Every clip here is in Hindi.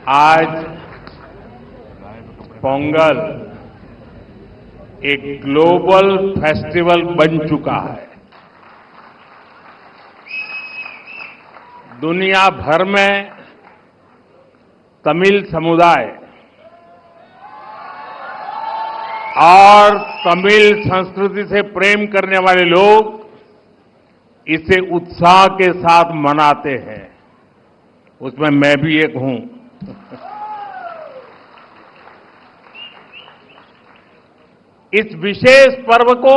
आज पोंगल एक ग्लोबल फेस्टिवल बन चुका है। दुनिया भर में तमिल समुदाय और तमिल संस्कृति से प्रेम करने वाले लोग इसे उत्साह के साथ मनाते हैं। उसमें मैं भी एक हूं। इस विशेष पर्व को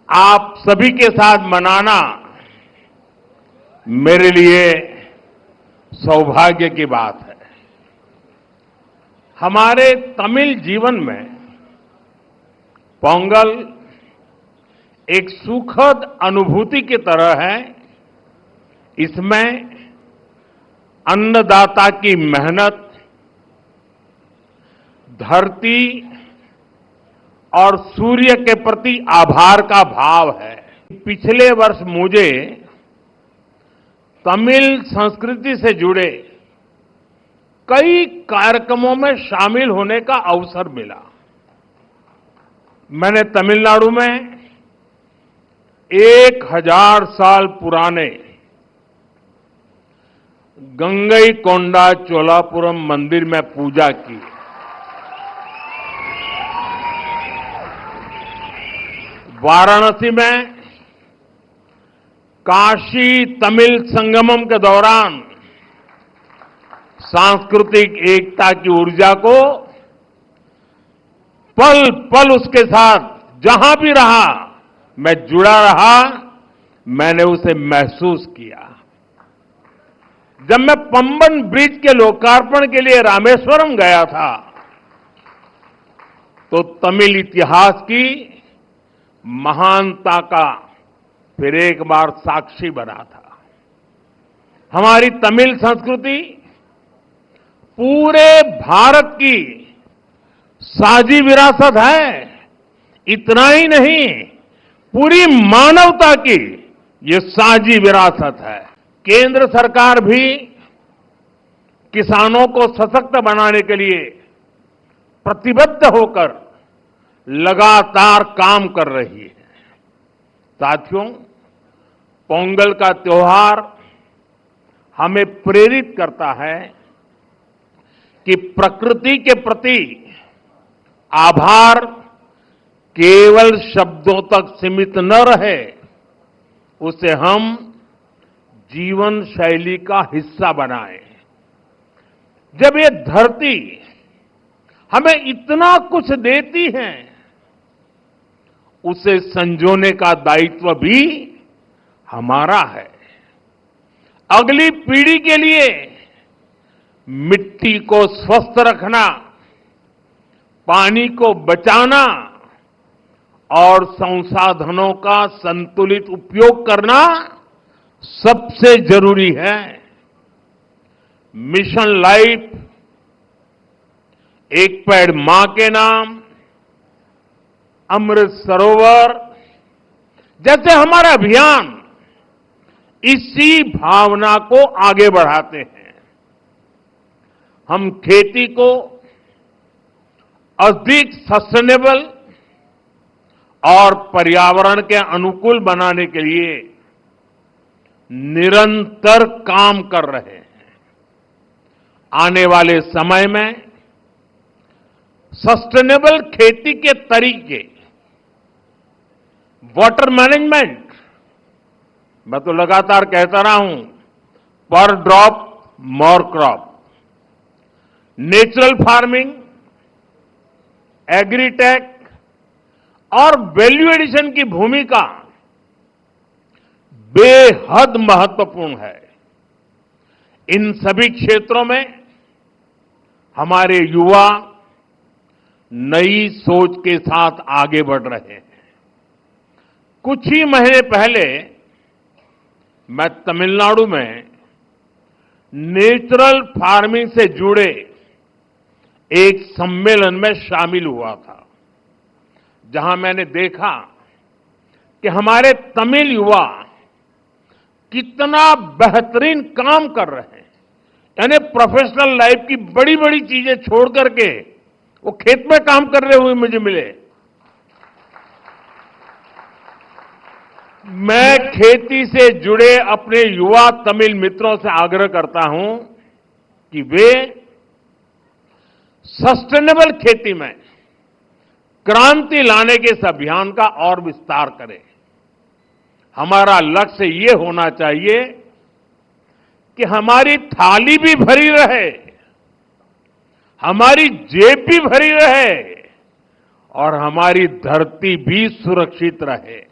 आप सभी के साथ मनाना मेरे लिए सौभाग्य की बात है। हमारे तमिल जीवन में पोंगल एक सुखद अनुभूति की तरह है। इसमें अन्नदाता की मेहनत, धरती और सूर्य के प्रति आभार का भाव है। पिछले वर्ष मुझे तमिल संस्कृति से जुड़े कई कार्यक्रमों में शामिल होने का अवसर मिला। मैंने तमिलनाडु में 1000 साल पुराने गंगईकोंडा चोलापुरम मंदिर में पूजा की। वाराणसी में काशी तमिल संगमम के दौरान सांस्कृतिक एकता की ऊर्जा को पल पल उसके साथ जहां भी रहा मैं जुड़ा रहा, मैंने उसे महसूस किया। जब मैं पंबन ब्रिज के लोकार्पण के लिए रामेश्वरम गया था तो तमिल इतिहास की महानता का फिर एक बार साक्षी बना था। हमारी तमिल संस्कृति पूरे भारत की साझी विरासत है। इतना ही नहीं, पूरी मानवता की ये साझी विरासत है। केंद्र सरकार भी किसानों को सशक्त बनाने के लिए प्रतिबद्ध होकर लगातार काम कर रही है। साथियों, पोंगल का त्योहार हमें प्रेरित करता है कि प्रकृति के प्रति आभार केवल शब्दों तक सीमित न रहे, उसे हम जीवन शैली का हिस्सा बनाएं। जब ये धरती हमें इतना कुछ देती है, उसे संजोने का दायित्व भी हमारा है। अगली पीढ़ी के लिए मिट्टी को स्वस्थ रखना, पानी को बचाना और संसाधनों का संतुलित उपयोग करना सबसे जरूरी है। मिशन लाइफ, एक पेड़ मां के नाम, अमृत सरोवर जैसे हमारा अभियान इसी भावना को आगे बढ़ाते हैं। हम खेती को अधिक सस्टेनेबल और पर्यावरण के अनुकूल बनाने के लिए निरंतर काम कर रहे हैं। आने वाले समय में सस्टेनेबल खेती के तरीके, वाटर मैनेजमेंट, मैं तो लगातार कहता रहा हूं, पर drop more crop, natural farming, agritech और वैल्यू एडिशन की भूमिका बेहद महत्वपूर्ण है। इन सभी क्षेत्रों में हमारे युवा नई सोच के साथ आगे बढ़ रहे हैं। कुछ ही महीने पहले मैं तमिलनाडु में नेचुरल फार्मिंग से जुड़े एक सम्मेलन में शामिल हुआ था, जहां मैंने देखा कि हमारे तमिल युवा कितना बेहतरीन काम कर रहे हैं। यानी प्रोफेशनल लाइफ की बड़ी बड़ी चीजें छोड़ करके वो खेत में काम कर रहे हुए मुझे मिले। मैं खेती से जुड़े अपने युवा तमिल मित्रों से आग्रह करता हूं कि वे सस्टेनेबल खेती में क्रांति लाने के इस अभियान का और विस्तार करें। हमारा लक्ष्य ये होना चाहिए कि हमारी थाली भी भरी रहे, हमारी जेब भी भरी रहे और हमारी धरती भी सुरक्षित रहे।